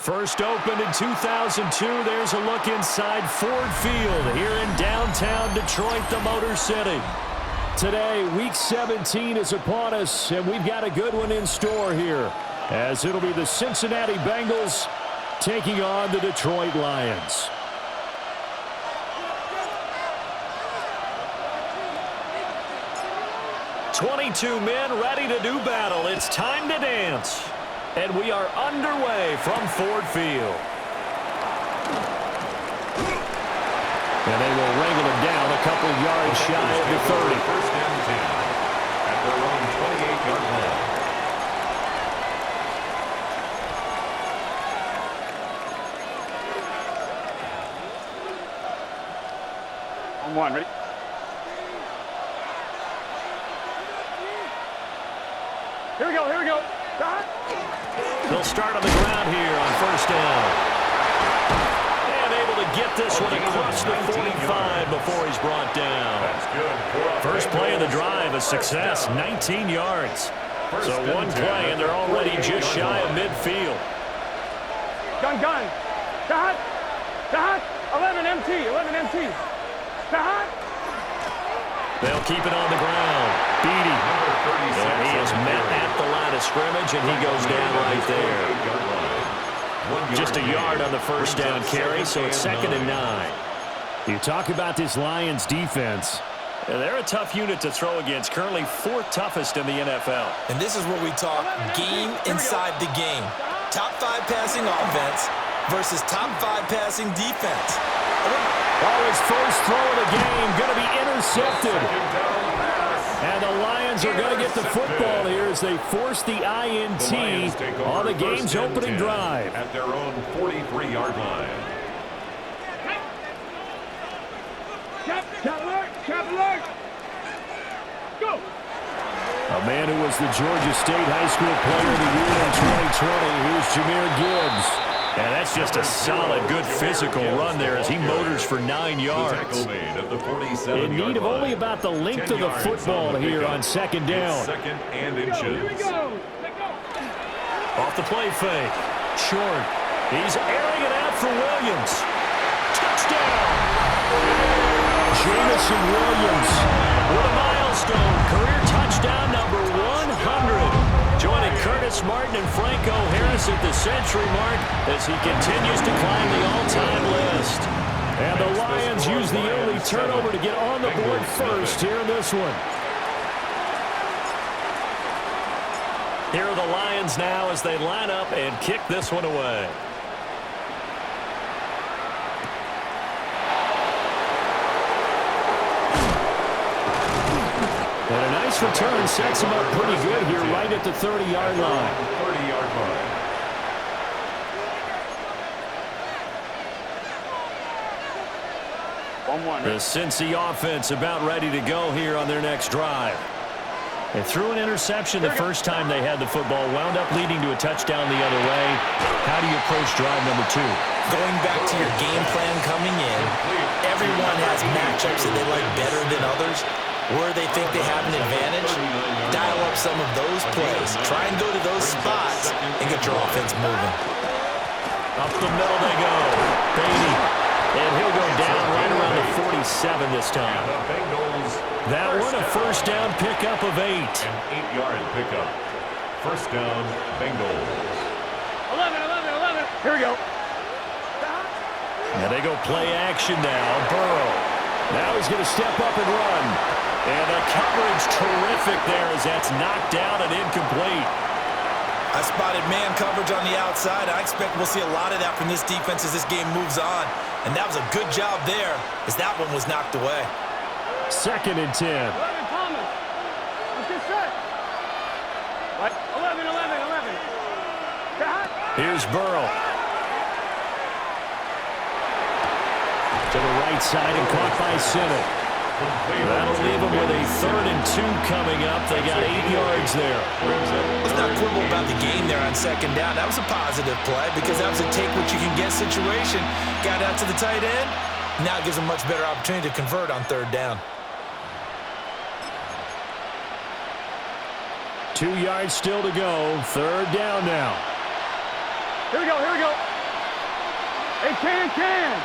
First opened in 2002, there's a look inside Ford Field here in downtown Detroit, the Motor City. Today, Week 17 is upon us, and we've got a good one in store here, as it'll be the Cincinnati Bengals taking on the Detroit Lions. "22 men ready to do battle. It's time to dance." And we are underway from Ford Field. And they will wrangle him down a couple yards shy of the 30. First down 10 at their own 28-yard line. On one, ready? Here we go, here we go. They'll start on the ground here on first down. And able to get this one across the 45 before he's brought down. That's good. First play of the drive, a success, 19 yards. So one play, and they're already just shy of midfield. Gun. Dot. 11 MT. Dot. They'll keep it on the ground. Beatty. And he is met at the line of scrimmage, and he goes down right there. Just a yard on the first down carry, so it's 2nd and 9. You talk about this Lions defense. And they're a tough unit to throw against, currently 4th toughest in the NFL. And this is where we talk game inside the game. Top 5 passing offense versus top 5 passing defense. Oh, his first throw of the game going to be intercepted. And the Lions are going to get the football here as they force the INT on the game's opening drive. At their own 43-yard line. Go! A man who was the Georgia State High School Player of the Year in 2020. Here's Jahmyr Gibbs. And that's just a solid, good physical run there as he motors for 9 yards. In need of only about the length of the football here on second down. Second and inches. Off the play fake. Short. He's airing it out for Williams. Touchdown! Jamison Williams with a milestone. Career touchdown number 100. Joining Curtis Martin and Franco Harris at the century mark as he continues to climb the all-time list. And the Lions use the early turnover to get on the board first here in this one. Here are the Lions now as they line up and kick this one away. And a nice return sets him up pretty good here right at the 30-yard line. 30-yard line. The Cincy offense about ready to go here on their next drive. They threw an interception the first time they had the football, wound up leading to a touchdown the other way. How do you approach drive number 2? Going back to your game plan coming in, everyone has matchups that they like better than others. Where they think they have an advantage, dial up some of those plays. Try and go to those spots and get your offense moving. Up the middle they go. Beatty. And he'll go down right around the 47 this time. That one a first down pickup of 8. An 8-yard pickup. First down, Bengals. 11. Here we go. And they go play action now. Burrow. Now he's going to step up and run. And the coverage terrific there as that's knocked down and incomplete. I spotted man coverage on the outside. I expect we'll see a lot of that from this defense as this game moves on. And that was a good job there as that one was knocked away. Second and 10. 11, Thomas. Let's get set. 11. Here's Burrow. To the right side and caught by Simmons. That'll leave them with a 3rd and 2 coming up. They got 8 yards there. Let's not quibble about the game there on second down. That was a positive play because that was a take-what-you-can-get situation. Got out to the tight end. Now it gives them a much better opportunity to convert on 3rd down. 2 yards still to go. 3rd down now. Here we go. Hey, can.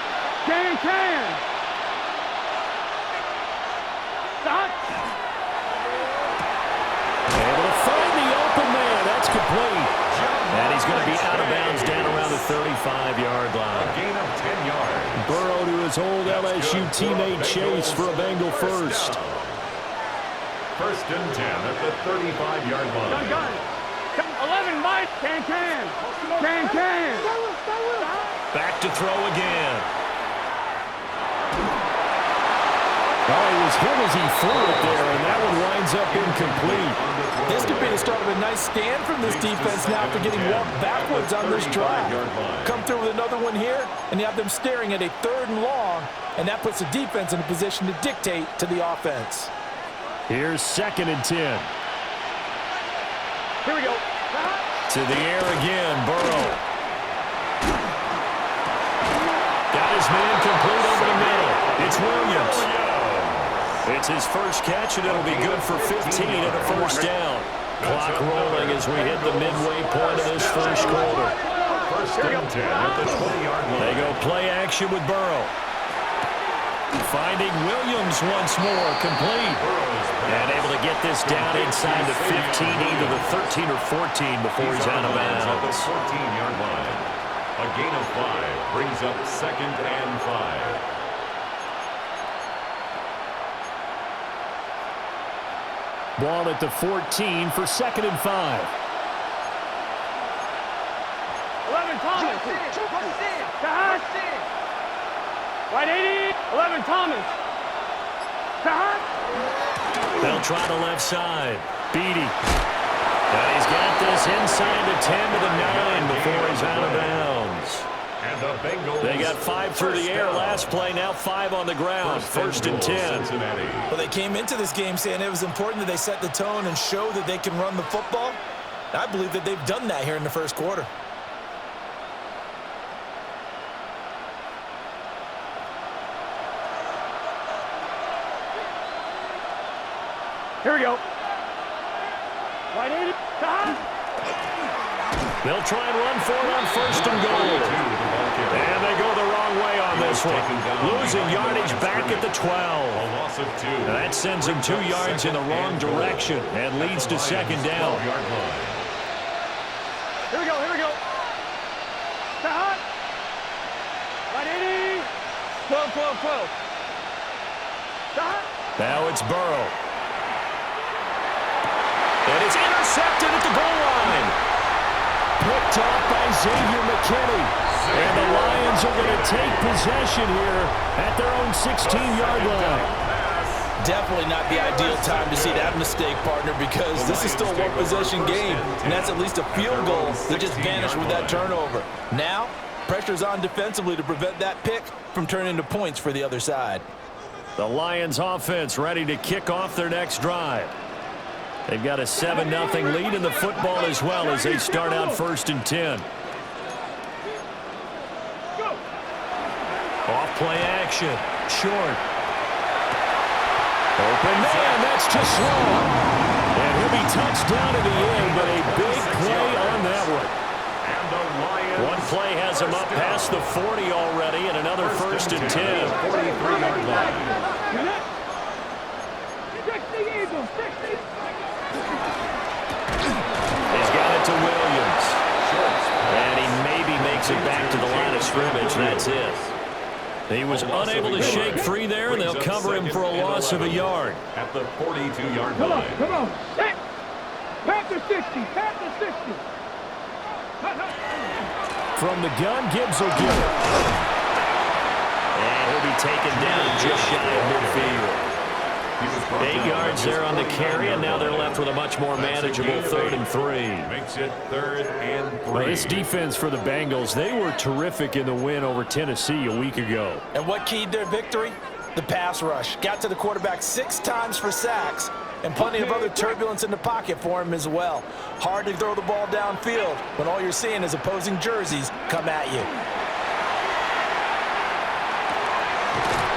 Stop. Able to find the open man. That's complete. And he's going to be out of bounds down around the 35-yard line. A gain of 10 yards. Burrow to his old LSU teammate Chase for a Bengal first. First and 10 at the 35-yard line. Gun. 11, Mike. Can. Back to throw again. Oh, he was hit as he threw it there, and that one winds up incomplete. This could be the start of a nice stand from this defense now after getting walked backwards on this drive. Come through with another one here, and you have them staring at a 3rd and long, and that puts the defense in a position to dictate to the offense. Here's 2nd and 10. Here we go. To the air again, Burrow. Got his man complete over the middle. It's Williams. It's his first catch, and it'll be good for 15 and a first down. Clock rolling as we hit the midway point of this first quarter. First and 10 at the 20-yard line. They go play action with Burrow. Finding Williams once more, complete. And able to get this down inside the 15, either the 13 or 14 before he's out of bounds. At the 14-yard line. A gain of 5 brings up 2nd and 5. Ball at the 14 for 2nd and 5. 11 Thomas. Sahad. Right 80. 11 Thomas. Sahad. They'll try the left side. Beatty. And he's got this inside the 10 to the 9 before he's out of bounds. And the Bengals. They got 5 through the air last play, now 5 on the ground. First and 10. Cincinnati. Well, they came into this game saying it was important that they set the tone and show that they can run the football. I believe that they've done that here in the first quarter. Here we go. Right 80. Sahad. They'll try and run for it on 1st and goal. And they go the wrong way on this one. Losing yardage back at the 12. A loss of 2. And that sends them 2 yards in the wrong direction and leads to 2nd down. Here we go. Here we go. Sahad. Right 80. 12. Sahad. Now it's Burrow. And it's intercepted at the goal line. Picked off by Xavier McKinney. And the Lions are going to take possession here at their own 16-yard line. Definitely not the ideal time to see that mistake, partner, because this is still a one-possession game, and that's at least a field goal that just vanished with that turnover. Now, pressure's on defensively to prevent that pick from turning into points for the other side. The Lions offense ready to kick off their next drive. They've got a 7-0 lead in the football as well as they start out 1st and 10. Off play action. Short. Open man. That's just long. And he'll be touched down at the end, but a big play on that one. And the Lions. One play has him up past the 40 already, and another 1st and 10. 43-yard line. 60 Eagles. 60. He's got it to Williams. And he maybe makes it back to the line of scrimmage. That's it. He was unable to shake free there, and they'll cover him for a loss of a yard. At the 42-yard Come on. line. Come on. Hey. Pat the 60. Pat the 60. From the gun, Gibbs will get it. And he'll be taken down just shy of midfield. 8 yards there on the carry, and now they're left with a much more manageable 3rd and 3. Makes it 3rd and 3. Well, this defense for the Bengals, they were terrific in the win over Tennessee a week ago. And what keyed their victory? The pass rush. Got to the quarterback 6 times for sacks, and plenty of other turbulence in the pocket for him as well. Hard to throw the ball downfield when all you're seeing is opposing jerseys come at you.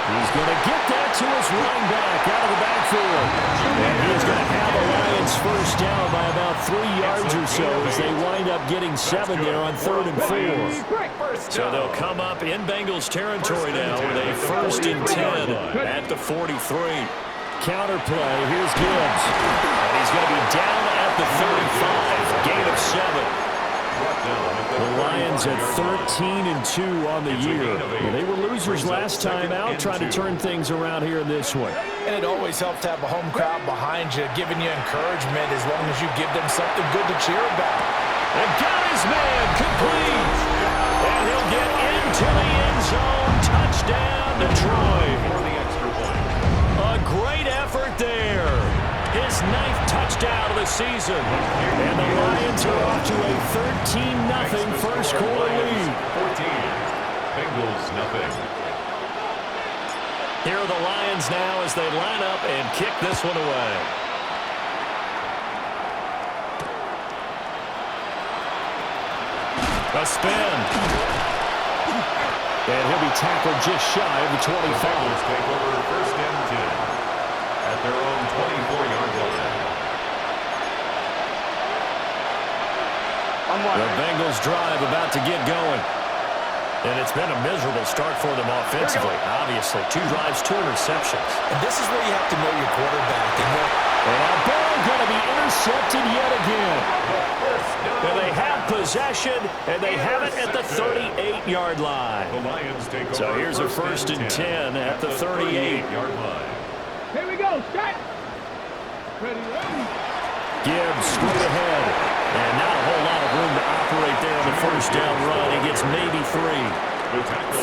He's going to get that to his running back out of the backfield. And he's going to have the Lions first down by about 3 yards or so as they wind up getting 7 there on 3rd and 4. So they'll come up in Bengals territory now with a 1st and 10 at the 43. Counter play, here's Gibbs. And he's going to be down at the 35, gain of 7. The Lions at 13-2 on the year. Well, they were losers last time out, trying to turn things around here in this one. And it always helps to have a home crowd behind you, giving you encouragement as long as you give them something good to cheer about. And got his man complete. And he'll get into the end zone. Touchdown, Detroit. A great effort there. His 9th touchdown of the season. And the Lions are off to a 13-0 first quarter lead. 14. Bengals nothing. Here are the Lions now as they line up and kick this one away. A spin. And he'll be tackled just shy of the 25. Bengals take over 1st and 10 at their own 24-yard line. The Bengals drive about to get going. And it's been a miserable start for them offensively, obviously. 2 drives, 2 interceptions. And this is where you have to know your quarterback. And a ball going to be intercepted yet again. And they have possession, and they have it at the 38-yard line. The Lions take over. So here's a 1st and 10 at the 38-yard line. Here we go. Set. Gibbs straight ahead. And not a whole lot of room to operate there on the first down run. He gets maybe 3.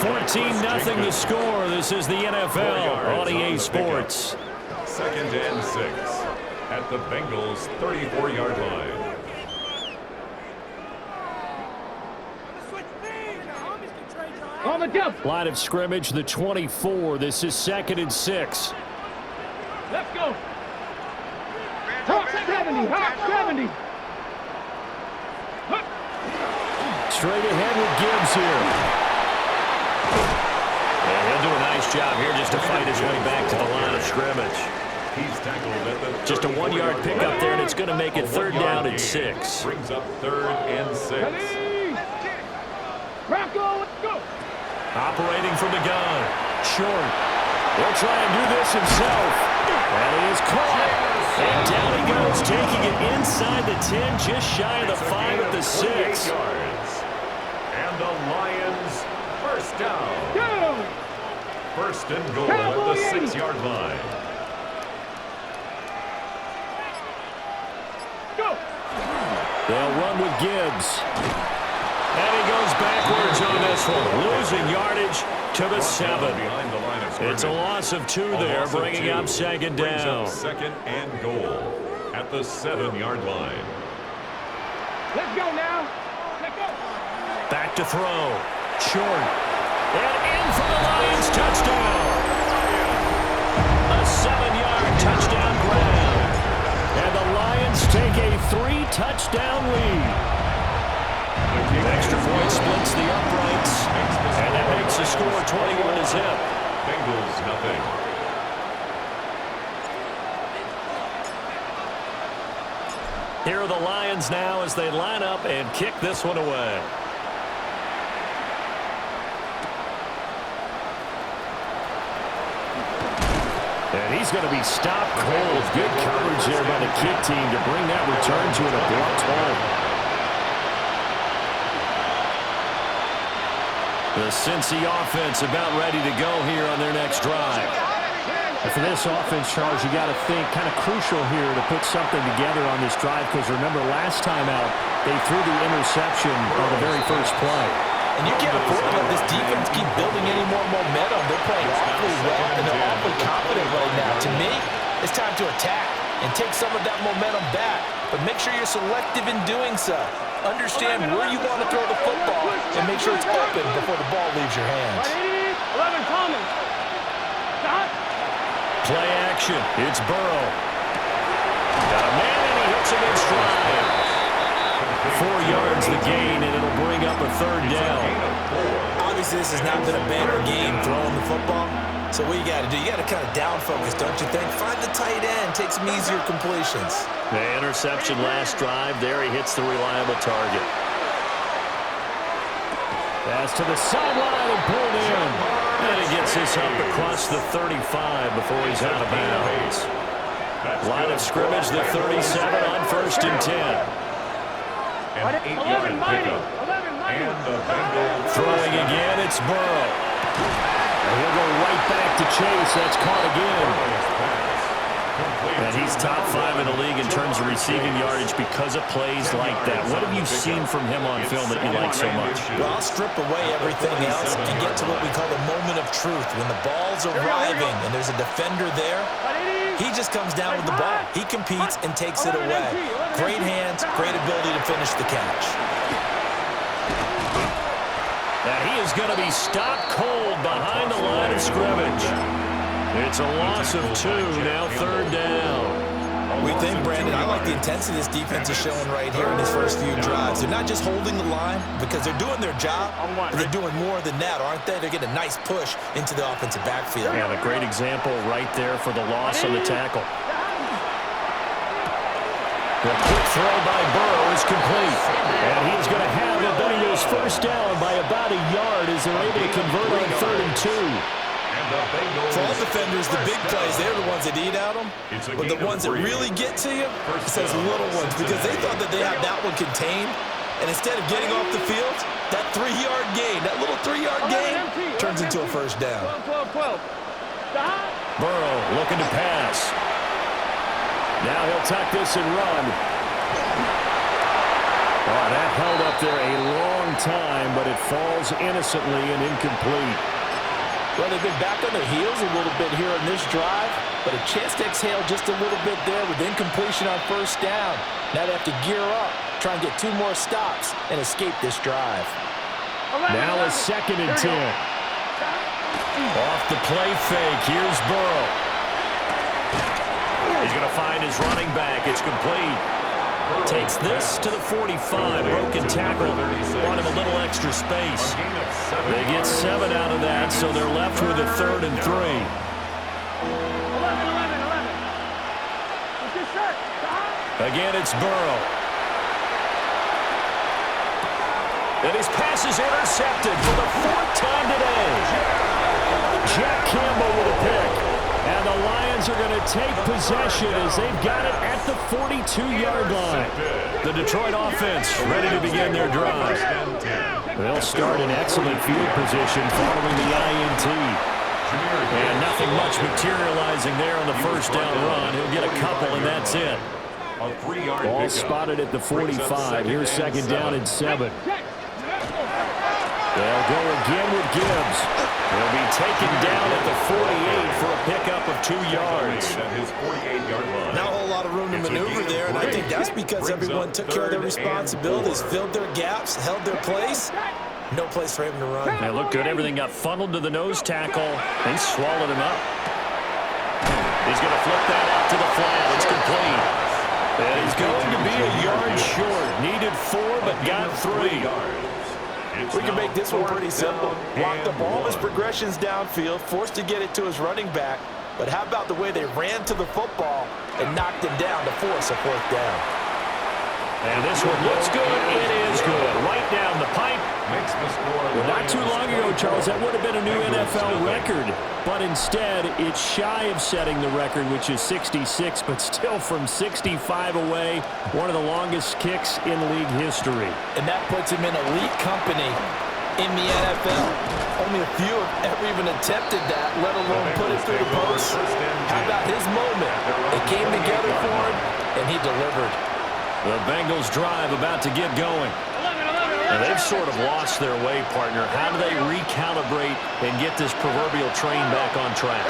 14-0 the score. This is the NFL on EA Sports. 2nd and 6 at the Bengals' 34-yard line. Line of scrimmage, the 24. This is 2nd and 6. Let's go. Hot 70. Hot 70. Straight ahead with Gibbs here. And he'll do a nice job here just to fight his way back to the line of scrimmage. He's tackled at the Just a 1-yard pickup there, and it's going to make it 3rd down and 6. Brings up 3rd and 6. Rocco, let's go. Operating from the gun. Short. He'll try and do this himself. And he is caught. And down he goes, taking it inside the 10, just shy of the 5 at the 6. And the Lions first down. Go. 1st and goal at the 6-yard line. Go. They'll run with Gibbs. And he goes backwards on this one, losing yardage to the 7. It's a loss of 2 there, bringing up 2nd down. 2nd and goal at the 7-yard line. Let's go now. Let's go. Back to throw. Short. And in for the Lions touchdown. A 7-yard touchdown grab. And the Lions take a 3-touchdown lead. Extra point splits the uprights, and that makes the score 21-0. Bengals nothing. Here are the Lions now as they line up and kick this one away. And he's going to be stopped cold. Good coverage there by the kick team to bring that return to an abrupt halt. The Cincy offense about ready to go here on their next drive. And for this offense, Charles, you got to think kind of crucial here to put something together on this drive, because remember last time out they threw the interception on the very first play. And you can't afford to let this defense keep building any more momentum. They're playing awfully well, and they're awfully confident right now. To me, it's time to attack and take some of that momentum back. But make sure you're selective in doing so. Understand where you want to throw the football and make sure it's open before the ball leaves your hands. 11 Thomas. Stop. Play action. It's Burrow. Got a man, and he hits him in stride. 4 yards the gain, and it'll bring up a 3rd down. Obviously, this has not been a banner game throwing the football. So what you got to do, you got to kind of down focus, don't you think? Find the tight end, take some easier completions. The interception last drive. There he hits the reliable target. Pass to the sideline and pulled in. And he gets this up across the 35 before he's out of bounds. Line of scrimmage, the 37 on 1st and 10. An 8-yard pickup. And the Bengals Throwing again, it's Burrow. And he'll go right back to Chase. That's caught again. And he's top 5 in the league in terms of receiving yardage because of plays like that. What have you seen from him on film that you like so much? Well, I'll strip away everything else and get to what we call the moment of truth. When the ball's arriving and there's a defender there, he just comes down with the ball. He competes and takes it away. Great hands, great ability to finish the catch. And he is going to be stopped cold behind the line of scrimmage. It's a loss of 2, now 3rd down. We think, Brandon, I like the intensity this defense is showing right here in these first few drives. They're not just holding the line because they're doing their job, but they're doing more than that, aren't they? They're getting a nice push into the offensive backfield. And a great example right there for the loss on the tackle. The quick throw by Burrow is complete. And he's going to have the Bengals first down by about a yard as they're able to convert on 3rd and 2. For all defenders, the big plays, they're the ones that eat at them. But the ones that really get to you, it's those little ones, because they thought that they had that one contained. And instead of getting off the field, that 3-yard gain, that little 3-yard gain, turns into a first down. 12. Burrow looking to pass. Now he'll tuck this and run. Oh, that held up there a long time, but it falls innocently and incomplete. Well, they've been back on their heels a little bit here on this drive, but a chance to exhale just a little bit there with incompletion on first down. Now they have to gear up, try and get 2 more stops, and escape this drive. Now a 2nd and 10. Off the play fake. Here's Burrow. He's going to find his running back. It's complete. Takes this to the 45. Broken tackle. Brought him a little extra space. They get 7 out of that, so they're left with a 3rd and 3. 11. Again, it's Burrow. And his pass is intercepted for the 4th time today. Jack Campbell with a pick. And the Lions are going to take possession as they've got it at the 42-yard line. The Detroit offense ready to begin their drive. They'll start in excellent field position following the INT. And nothing much materializing there on the first down run. He'll get a couple, and that's it. Ball spotted at the 45. Here's 2nd down and 7. They'll go again with Gibbs. He'll be taken down at the 48 for a pickup of 2 yards. Not a whole lot of room to maneuver there, and I think that's because everyone took care of their responsibilities, filled their gaps, held their place. No place for him to run. They looked good. Everything got funneled to the nose tackle. They swallowed him up. He's going to flip that out to the flat. It's complete. And he's going to be a yard short. Needed 4, but got 3. We can make this one pretty simple. Blocked up all his progressions downfield, forced to get it to his running back. But how about the way they ran to the football and knocked him down to force a 4th down? And this one looks good. It is good. Right down the pipe. Well, not too long ago, Charles, that would have been a new NFL record. But instead, it's shy of setting the record, which is 66, but still from 65 away, one of the longest kicks in league history. And that puts him in elite company in the NFL. Only a few have ever even attempted that, let alone put it through the post. How about his moment? It came together for him, and he delivered. The Bengals drive about to get going. And they've sort of lost their way, partner. How do they recalibrate and get this proverbial train back on track?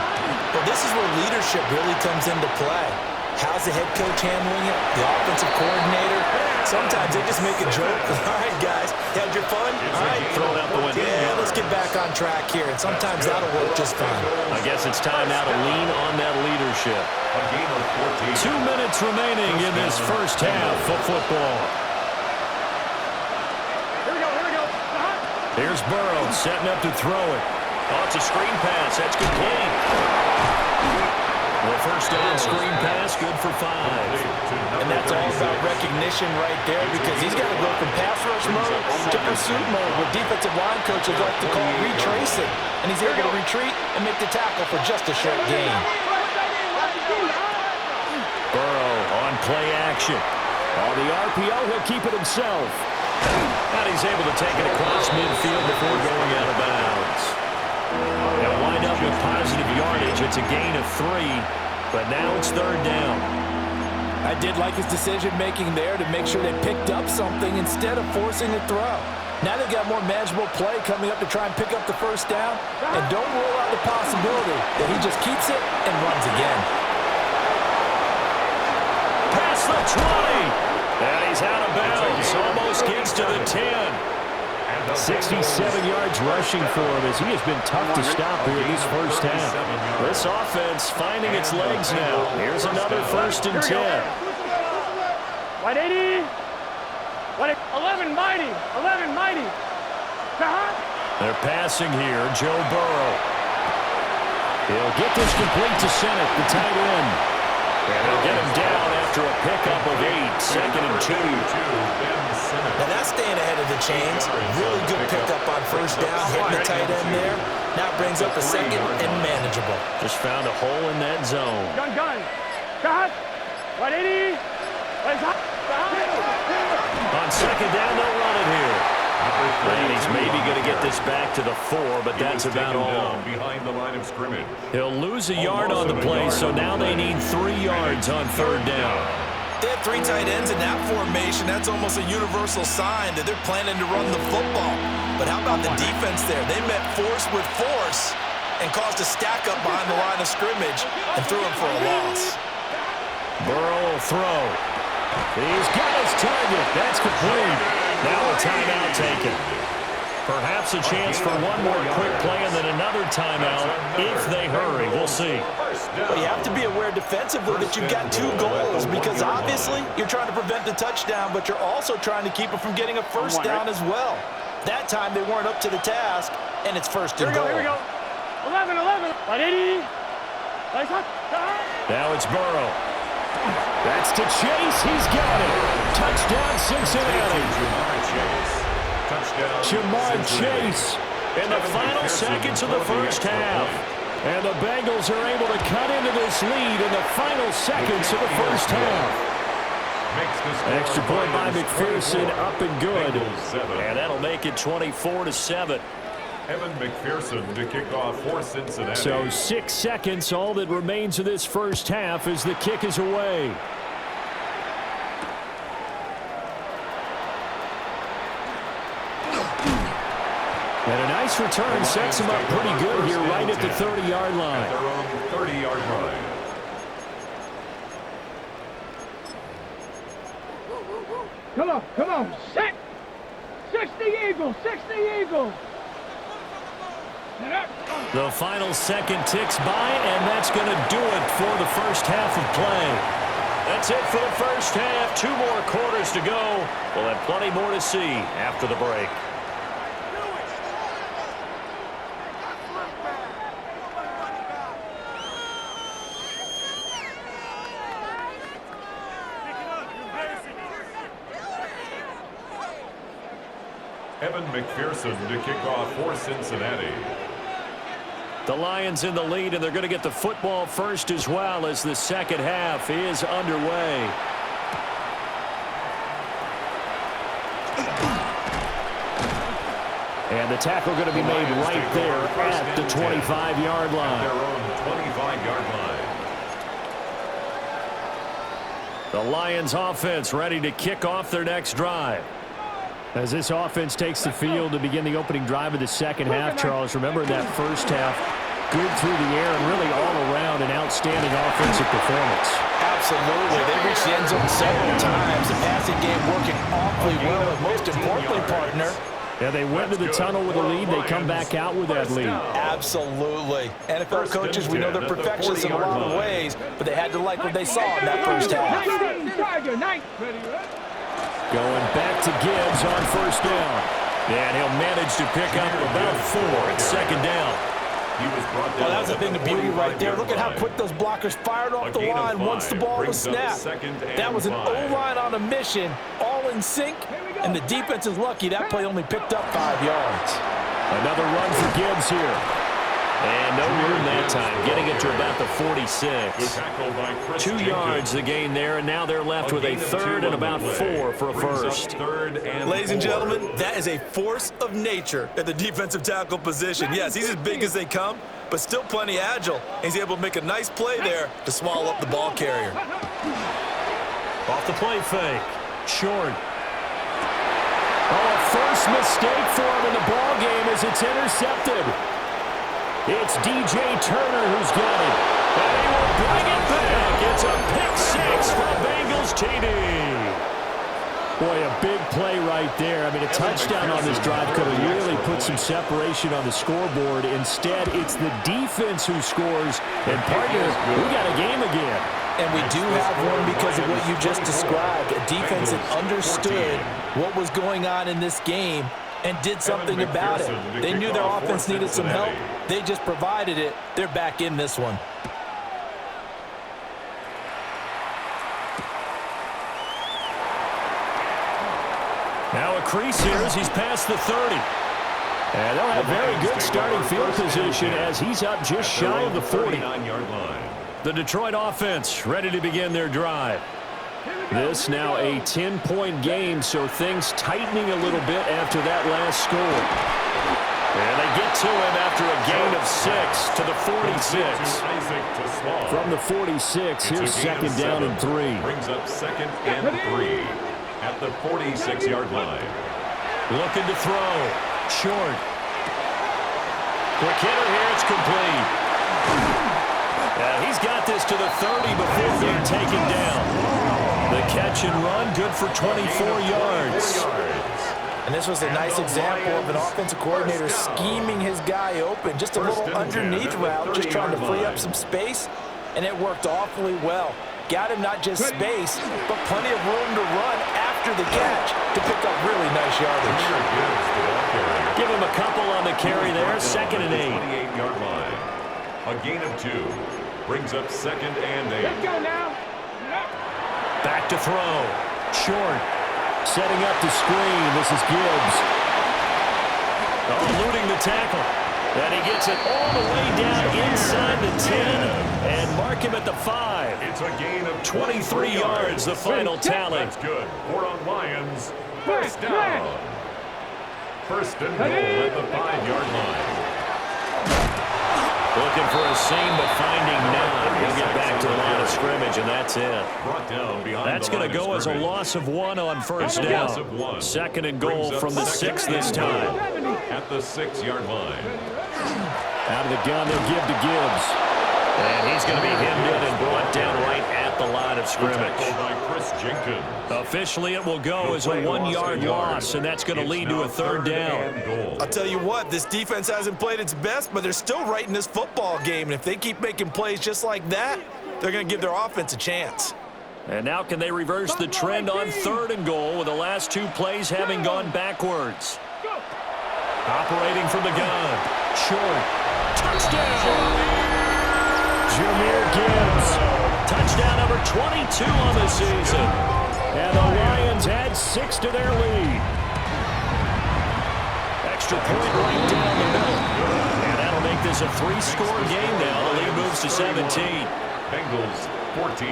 Well, this is where leadership really comes into play. How's the head coach handling it? The offensive coordinator? Sometimes they just make a joke. All right, guys, you had your fun? All right. Throw it out the window. Yeah, let's get back on track here. And sometimes that'll work just fine. I guess it's time now to lean on that leadership. 2 minutes remaining in this first half of football. Here's Burrow setting up to throw it. Oh, it's a screen pass. That's complete. The first down screen pass, good for 5. And that's all about recognition right there, because he's got to go from pass rush mode to pursuit mode, what defensive line coaches like to call retracing. And he's able to retreat and make the tackle for just a short gain. Burrow on play action. Oh, the RPO, he'll keep it himself. And he's able to take it across midfield before going out of bounds. They'll wind up with positive yardage. It's a gain of 3, but now it's 3rd down. I did like his decision-making there to make sure they picked up something instead of forcing a throw. Now they've got more manageable play coming up to try and pick up the first down, and don't rule out the possibility that he just keeps it and runs again. Past the 20. And he's out of bounds. Almost gets to the 10. 67 yards rushing for him as he has been tough to stop here in this first half. This offense finding its legs now. Here's another 1st and 10. 180. 11 mighty. 11 mighty. They're passing here. Joe Burrow. He'll get this complete to Senate, the tight end. And he'll get him down after a pickup of 8. 2nd and 2. Now that's staying ahead of the chains. Really good pickup on first down, hitting the tight end there. Now brings up a 2nd and manageable. Just found a hole in that zone. Gun. Cut. 180. On 2nd down, they'll run it here. And he's maybe going to get this back to the 4, but that's about all. Behind the line of scrimmage. He'll lose a yard on the play, so now they need 3 yards on 3rd down. They have 3 tight ends in that formation. That's almost a universal sign that they're planning to run the football. But how about the defense there? They met force with force and caused a stack up behind the line of scrimmage and threw him for a loss. Burrow will throw. He's got his target. That's complete. Now a timeout taken. Perhaps a chance for one more quick play and then another timeout if they hurry. We'll see. Well, you have to be aware defensively that you've got 2 goals because obviously you're trying to prevent the touchdown, but you're also trying to keep it from getting a first down as well. That time they weren't up to the task, and it's 1st and goal. Here we go. 11. 180. Now it's Burrow. That's to Chase. He's got it. Touchdown, Cincinnati. Jamar Chase in the final seconds of the first half. And the Bengals are able to cut into this lead in the final seconds of the first half. Extra point by McPherson, up and good. And that'll make it 24-7. Evan McPherson to kick off for Cincinnati. So 6 seconds, all that remains of this first half as the kick is away. And a nice return sets him up pretty good here right at the 30-yard line. At their own 30-yard line. Come on, set! 60 Eagles, 60 Eagles! The final second ticks by, and that's going to do it for the first half of play. That's it for the first half. 2 more quarters to go. We'll have plenty more to see after the break. Evan McPherson to kick off for Cincinnati. The Lions in the lead, and they're going to get the football first as well as the second half is underway. And the tackle going to be made right there at the 25-yard line. Their own 25-yard line. The Lions offense ready to kick off their next drive. As this offense takes the field to begin the opening drive of the second half, Charles, remember in that first half, good through the air and really all around an outstanding offensive performance. Absolutely. They reached the end zone several times. The passing game working awfully well, and most importantly, partner, yeah, they went to the tunnel with a lead. They come back out with that lead. Absolutely. NFL coaches, we know they're perfectionists in a lot of ways, but they had to like what they saw in that first half. Going back to Gibbs on first down. And he'll manage to pick up about 4 at second down. Well, that's the thing, the beauty right there. Look at how quick those blockers fired off the line once the ball was snapped. That was an O-line on a mission, all in sync, and the defense is lucky that play only picked up 5 yards. Another run for Gibbs here. And no room that time, getting it to about the 46. 2 yards the gain there, and now they're left with a 3rd and about 4 for a first. Ladies and gentlemen, that is a force of nature at the defensive tackle position. Yes, he's as big as they come, but still plenty agile. He's able to make a nice play there to swallow up the ball carrier. Off the play fake. Short. Oh, a first mistake for him in the ball game as it's intercepted. It's DJ Turner who's got it. And he will bring it back. It's a pick 6 for the Bengals TD. Boy, a big play right there. I mean, a touchdown on this drive could have really put some separation on the scoreboard. Instead, it's the defense who scores. And, partner, we got a game again. And we do have one because of what you just described. A defense that understood what was going on in this game and did something about it. They knew their offense needed some help. They just provided it. They're back in this one. Now a crease here as he's past the 30. And they'll have very good starting field position as he's up just shy of the 40. The Detroit offense ready to begin their drive. This now a 10-point game, so things tightening a little bit after that last score. And they get to him after a gain of 6 to the 46. From the 46, here's second down and 3. Brings up second and 3 at the 46-yard line. Looking to throw. Short. Quick hitter here. It's complete. He's got this to the 30 before being taken down. The catch and run, good for 24 yards. And this was a nice example of an offensive coordinator scheming his guy open. Just a little underneath route, just trying to free up some space, and it worked awfully well. Got him not just space, but plenty of room to run after the catch to pick up really nice yardage. Give him a couple on the carry there, second and 8. 28-yard line. A gain of 2 brings up second and 8. Let's go now. Back to throw. Short. Setting up the screen. This is Gibbs. Eluding the tackle. And he gets it all the way down inside the 10 and mark him at the 5. It's a gain of 23 yards, the final tally. That's good. 4 on Lions. First down. First and goal at the 5-yard line. Looking for a seam, but finding none. He'll get back to the line of scrimmage, and that's it. Brought down behind That's going to go as a loss of 1 on first down. Second and goal from the 6 this time. At the 6-yard line. Out of the gun, they'll give to Gibbs. And he's going to be hemmed in and brought down right at the line of scrimmage. By Chris Jenkins. Officially, it will go as a 1-yard loss, and that's going to lead to a third down. I'll tell you what, this defense hasn't played its best, but they're still right in this football game. And if they keep making plays just like that, they're going to give their offense a chance. And now can they reverse the trend on third and goal with the last 2 plays having gone backwards? Operating from the gun. Short. Touchdown! Jahmyr Gibbs. Touchdown number 22 on the season. And the Lions add 6 to their lead. Extra point right down the middle. And that'll make this a 3-score game now. The lead moves to 17. Bengals 14.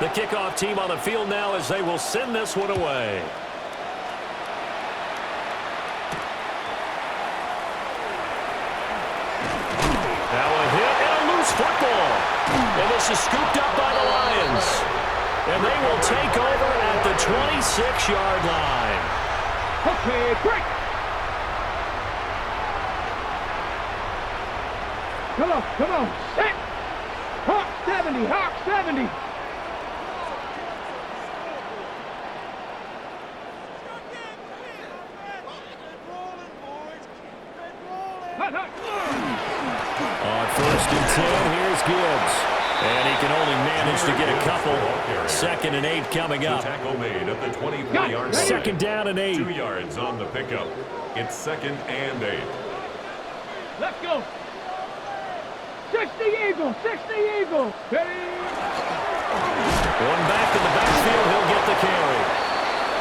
The kickoff team on the field now as they will send this one away. Now a hit and a loose football. And this is scooped up by the Lions. And they will take over at the 26-yard line. Okay, break. Come on. Set. Hawk 70, Hawk 70. On first and 10, here's Gibbs. And he can only manage to get a couple. Second and 8 coming up. Tackle made at the 24-yard line. Second down and 8. 2 yards on the pickup. It's second and 8. Let's go. 60 Eagle. One back in the backfield, he'll get the carry.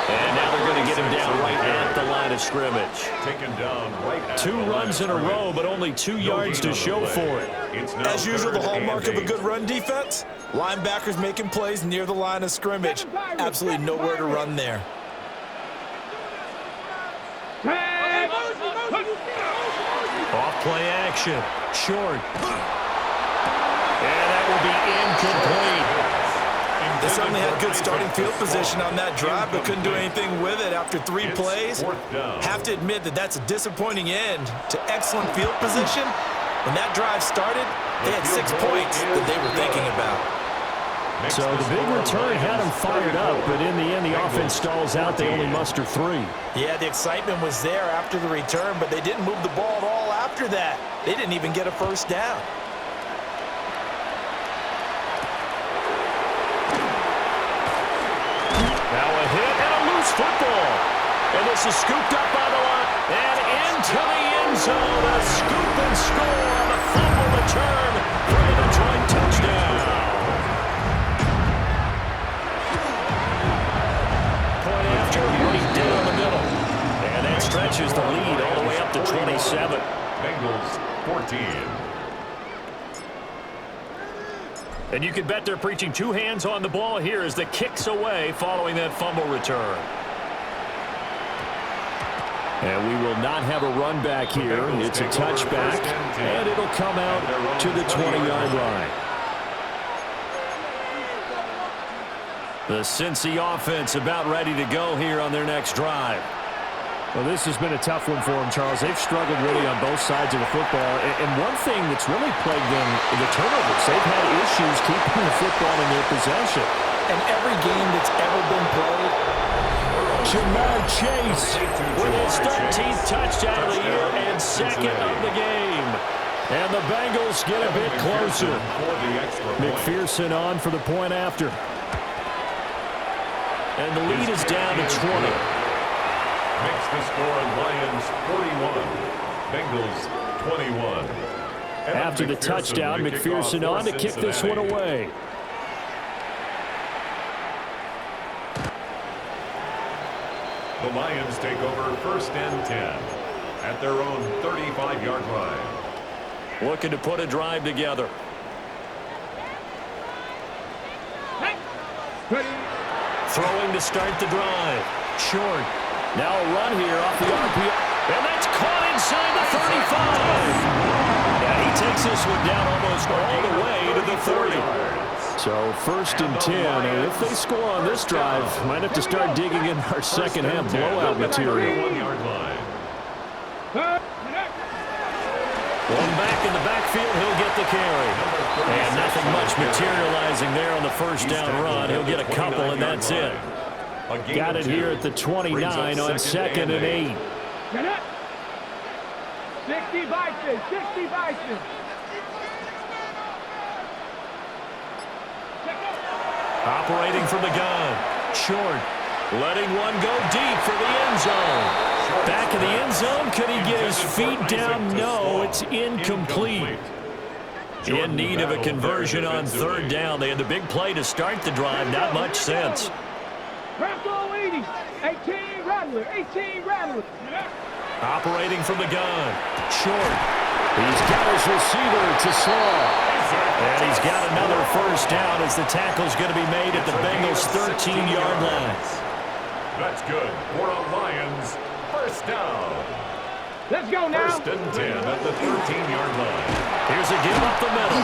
And now they're going to get him down right at the line of scrimmage. Taken down right at 2 runs in a row, but only 2 yards to show for it. As usual, the hallmark of a good run defense, linebackers making plays near the line of scrimmage. Absolutely nowhere to run there. Off play action. Short. And that will be incomplete. They certainly had good starting field position on that drive, but couldn't do anything with it after 3 plays. Have to admit that that's a disappointing end to excellent field position. When that drive started, they had 6 points that they were thinking about. So the big return had them fired up, but in the end, the offense stalls out. They only muster 3. Yeah, the excitement was there after the return, but they didn't move the ball at all after that. They didn't even get a first down. Now a hit and a loose football. And this is scooped up by the line. And into the end zone. A scoop and score on the fumble return for the Detroit touchdown. Point after, right down the middle. And that stretches the lead all the way up to 27. Bengals 14. And you can bet they're preaching two hands on the ball here as the kick's away following that fumble return. And we will not have a run back here. It's a touchback, and it'll come out to the 20-yard line. The Cincy offense about ready to go here on their next drive. Well, this has been a tough one for them, Charles. They've struggled really on both sides of the football. And one thing that's really plagued them, the turnovers. They've had issues keeping the football in their possession. And every game that's ever been played, Jamar Chase with his 13th touchdown of the year and second of the game. And the Bengals get a bit closer. McPherson on for the point after. And the lead is down to 20. Makes the score Lions 41, Bengals 21. After the touchdown, McPherson on to kick this one away. The Lions take over 1st and 10 at their own 35-yard line. Looking to put a drive together. Throwing to start the drive. Short. Now a run here off the RPO. And that's caught inside the 35. And he takes this one down almost all the way to the 30. So 1st and 10. And if they score on this drive, might have to start digging in our second half blowout material. One back in the backfield, he'll get the carry. And nothing much materializing there on the first down run. He'll get a couple, and that's it. Got it here at the 29 on 2nd and 8. 60 Bison, 60 Bison. Operating from the gun. Short. Letting one go deep for the end zone. Back in the end zone. Could he get his feet down? No, it's incomplete. In need of a conversion on 3rd down. They had the big play to start the drive. Not much sense. 18 Rattler, 18 Rattler. Operating from the gun. Short. He's got his receiver to Slaw. And he's got another first down as the tackle's going to be made at the Bengals' 13-yard line. That's good for a Lions first down. Let's go now. 1st and 10 at the 13-yard line. Here's a give up the middle.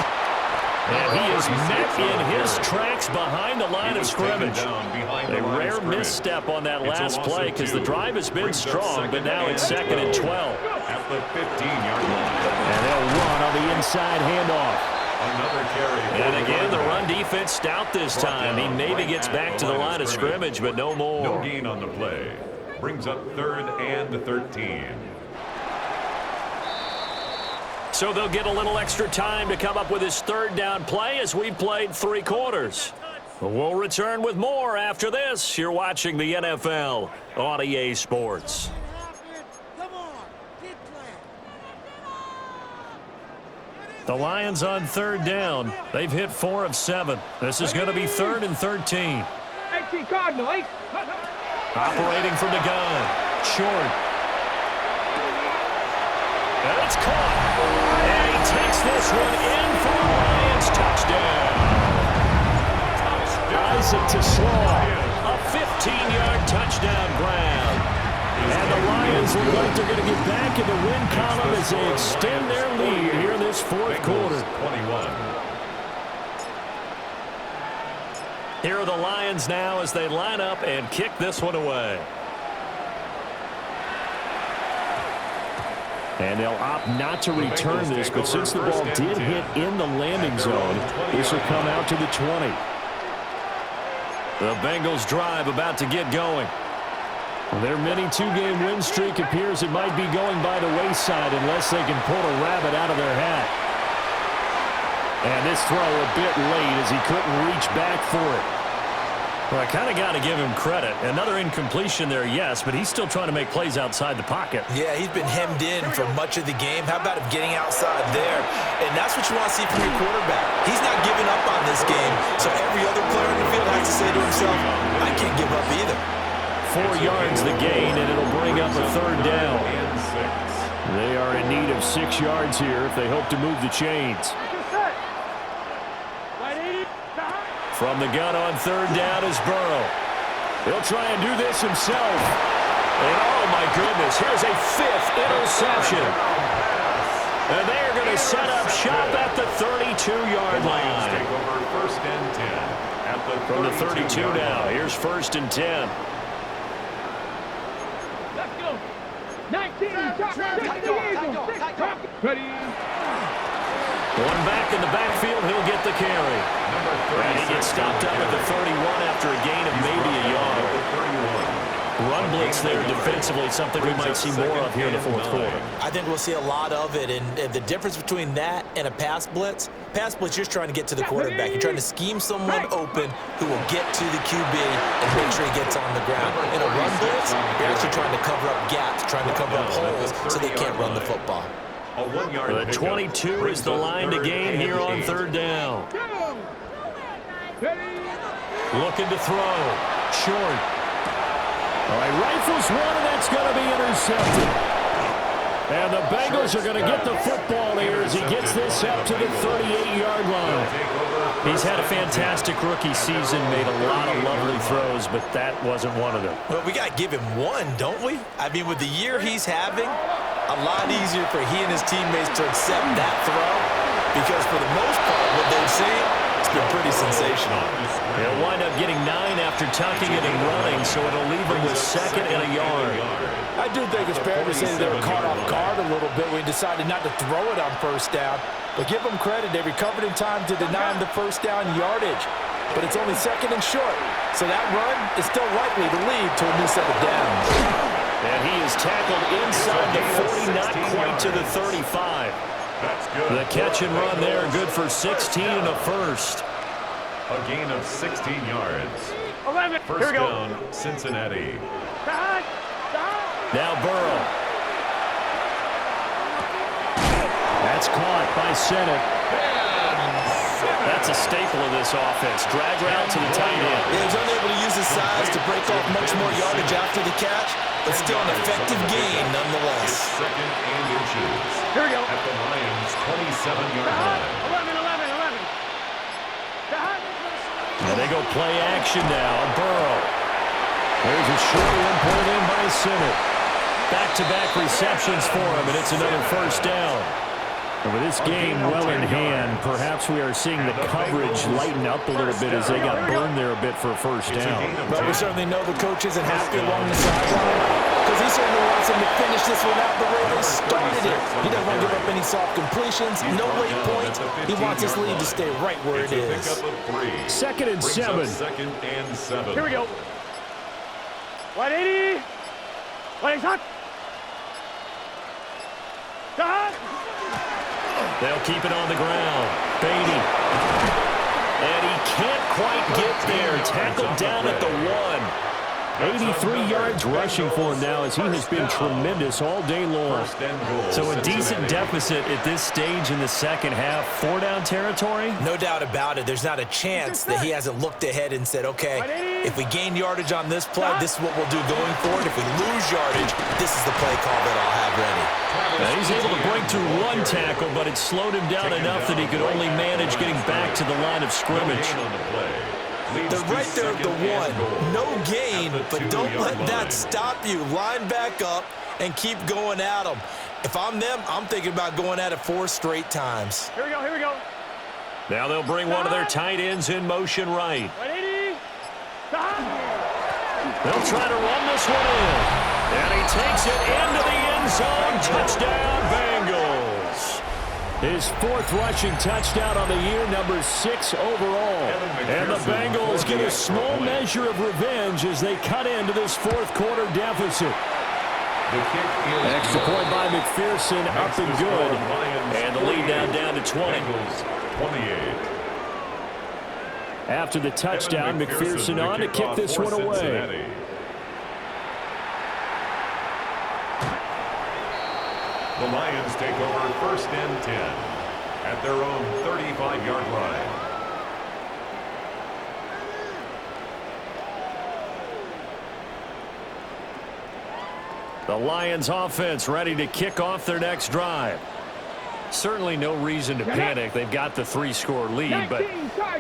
And he is met in his tracks behind the line of scrimmage. A rare misstep on that last play because the drive has been strong, but now it's 2nd and 12. At the 15-yard line. And they'll run on the inside handoff. Another carry. And again, the run defense stout this time. He maybe gets back to the line of scrimmage, but no more. No gain on the play. Brings up 3rd and 13. So they'll get a little extra time to come up with his 3rd down play as we played 3 quarters. We'll return with more after this. You're watching the NFL on EA Sports. The Lions on 3rd down. They've hit 4 of 7. This is going to be 3rd and 13. 18 Cardinal, 8. Operating from the gun. Short. And it's caught. And he takes this one in for a Lions touchdown. Isaac to Slaw. A 15-yard touchdown grab. And the Lions look like they're going to get back in the win column as they extend their lead here in this 4th quarter. 21. Here are the Lions now as they line up and kick this one away. And they'll opt not to return this, but since the ball did hit in the landing zone, this will come out to the 20. The Bengals drive about to get going. Their mini 2-game win streak appears it might be going by the wayside unless they can pull a rabbit out of their hat. And this throw a bit late as he couldn't reach back for it. Well, I kind of got to give him credit. Another incompletion there, yes, but he's still trying to make plays outside the pocket. Yeah, he's been hemmed in for much of the game. How about him getting outside there? And that's what you want to see from your quarterback. He's not giving up on this game, so every other player in the field has to say to himself, I can't give up either. 4 yards the gain, and it'll bring up a 3rd down. They are in need of 6 yards here if they hope to move the chains. Right, 80. From the gun on third down is Burrow. He'll try and do this himself. And oh my goodness, here's a 5th interception. And they're going to set up shop at the 32-yard line. Take over 1st and 10 at the From the 32 now, here's 1st and 10. Let's go. 19. Ready. One back in the backfield, he'll get the carry. And he gets stopped up at the 31 after a gain of maybe a yard. Run blitz there defensively, something we might see more of here in the 4th quarter. I think we'll see a lot of it, and the difference between that and a pass blitz, you're just trying to get to the quarterback. You're trying to scheme someone open who will get to the QB and make sure he gets on the ground. In a run blitz, you're actually trying to cover up gaps, trying to cover up holes so they can't run the football. The 22 is the line to gain here on 3rd down. Looking to throw. Short. All right, rifles one, and that's going to be intercepted. And the Bengals are going to get the football here as he gets this up to the 38-yard line. He's had a fantastic rookie season, made a lot of lovely throws, but that wasn't one of them. Well, we got to give him one, don't we? I mean, with the year he's having, a lot easier for he and his teammates to accept that throw because for the most part, what they've seen, it's been pretty sensational. He'll wind up getting 9 after tucking it and running, so it'll leave him with 2nd and a yard. I do think it's fair to say they were caught off guard a little bit when he decided not to throw it on 1st down. But give them credit, they recovered in time to deny him the 1st down yardage. But it's only 2nd and short, so that run is still likely to lead to a new set of downs. And he is tackled inside the 40, not quite to the 35. That's good. The catch and run there, good for 16 and a first. A gain of 16 yards. 11. First Here we go. down, Cincinnati. Now Burrow. That's caught by Sennett. That's a staple of this offense. Drag route to the tight end. He was unable to use his size to break off much more yardage after the catch, but still an effective gain nonetheless. 2nd and inches. Here we go. At the Lions' 27-yard line. 11. And they go play action now. Burrow. There's a short one pulled in by Sennett. Back-to-back receptions for him, and it's another 1st down. And with this game well in hand, perhaps we are seeing the coverage lighten up a little bit as they got burned there a bit for a 1st down. But we certainly know the coach isn't happy along the sideline because he certainly wants them to finish this one out the way they started it. He doesn't want to give up any soft completions, no late points. He wants his lead to stay right where it is. 2nd and 7. 2nd and 7. Here we go. 180. 180 hot. They'll keep it on the ground. Beatty. And he can't quite get there. Tackled down at the 1. 83 yards rushing for him now as he has been tremendous all day long. So a decent deficit at this stage in the 2nd half. 4-down territory? No doubt about it. There's not a chance that he hasn't looked ahead and said, okay, if we gain yardage on this play, this is what we'll do going forward. If we lose yardage, this is the play call that I'll have ready. Now he's able to break through one tackle, but it slowed him down enough that he could only manage getting back to the line of scrimmage. They're right there at the 1. No gain, but don't let that stop you. Line back up and keep going at them. If I'm them, I'm thinking about going at it 4 straight times. Here we go. Now they'll bring one of their tight ends in motion right. 180. They'll try to run this one in. And he takes it into the end zone. Touchdown, Bengals. His 4th rushing touchdown on the year, number 6 overall. And the Bengals get a small measure of revenge as they cut into this 4th quarter deficit. Extra point by McPherson, up and good. And the lead now down to 20. 28. After the touchdown, McPherson on to kick this one away. The Lions take over 1st and 10 at their own 35-yard line. The The Lions offense ready to kick off their next drive. Certainly no reason to panic. They've got the 3-score lead, but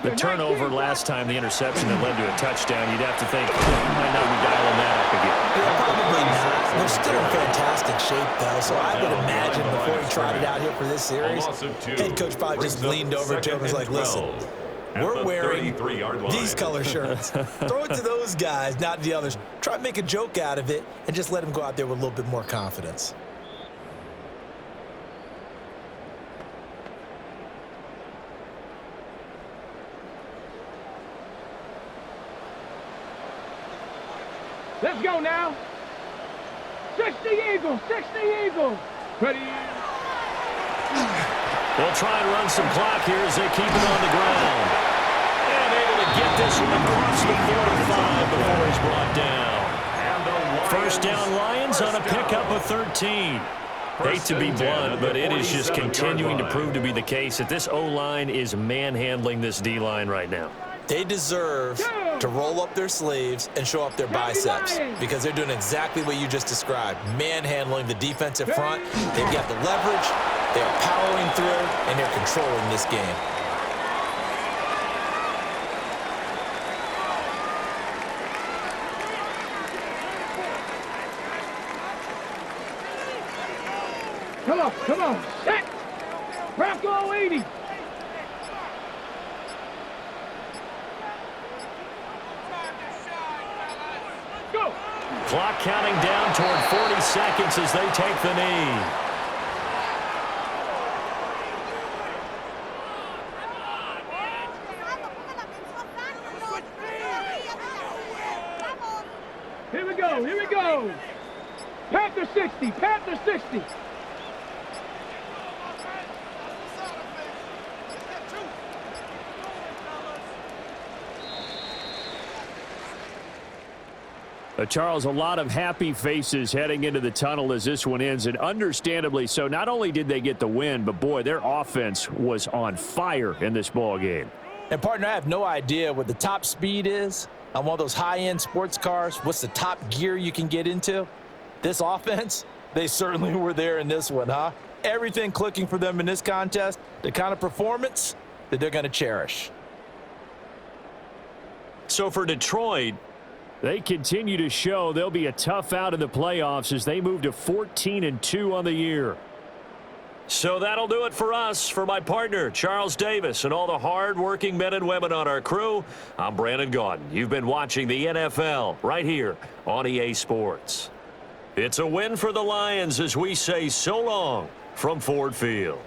the turnover last time, the interception that led to a touchdown, you'd have to think you might not be dialing that up again. Yeah, probably not. They're still in fantastic shape, though, so I would imagine before he trotted out here for this series, head coach probably just leaned over to him and was like, listen, we're wearing these color shirts. Throw it to those guys, not the others. Try to make a joke out of it and just let them go out there with a little bit more confidence. Let's go now. 60 Eagles, 60 Eagles. Ready? They'll try and run some clock here as they keep it on the ground. And able to get this one across the 45 before he's brought down. First down Lions on a pickup of 13. Hate to be blunt, but it is just continuing to prove to be the case that this O-line is manhandling this D-line right now. They deserve to roll up their sleeves and show up their biceps because they're doing exactly what you just described, manhandling the defensive front. They've got the leverage, they are powering through, and they're controlling this game. Come on, set. Bronco 80. Go. Clock counting down toward 40 seconds as they take the knee. Here we go, here we go. Panther 60, Panther 60. Charles, a lot of happy faces heading into the tunnel as this one ends, and understandably so. Not only did they get the win, but, boy, their offense was on fire in this ball game. And, partner, I have no idea what the top speed is on one of those high-end sports cars. What's the top gear you can get into? This offense, they certainly were there in this one, huh? Everything clicking for them in this contest, the kind of performance that they're going to cherish. So for Detroit, they continue to show they'll be a tough out in the playoffs as they move to 14-2 on the year. So that'll do it for us. For my partner, Charles Davis, and all the hard-working men and women on our crew, I'm Brandon Gaudin. You've been watching the NFL right here on EA Sports. It's a win for the Lions as we say so long from Ford Field.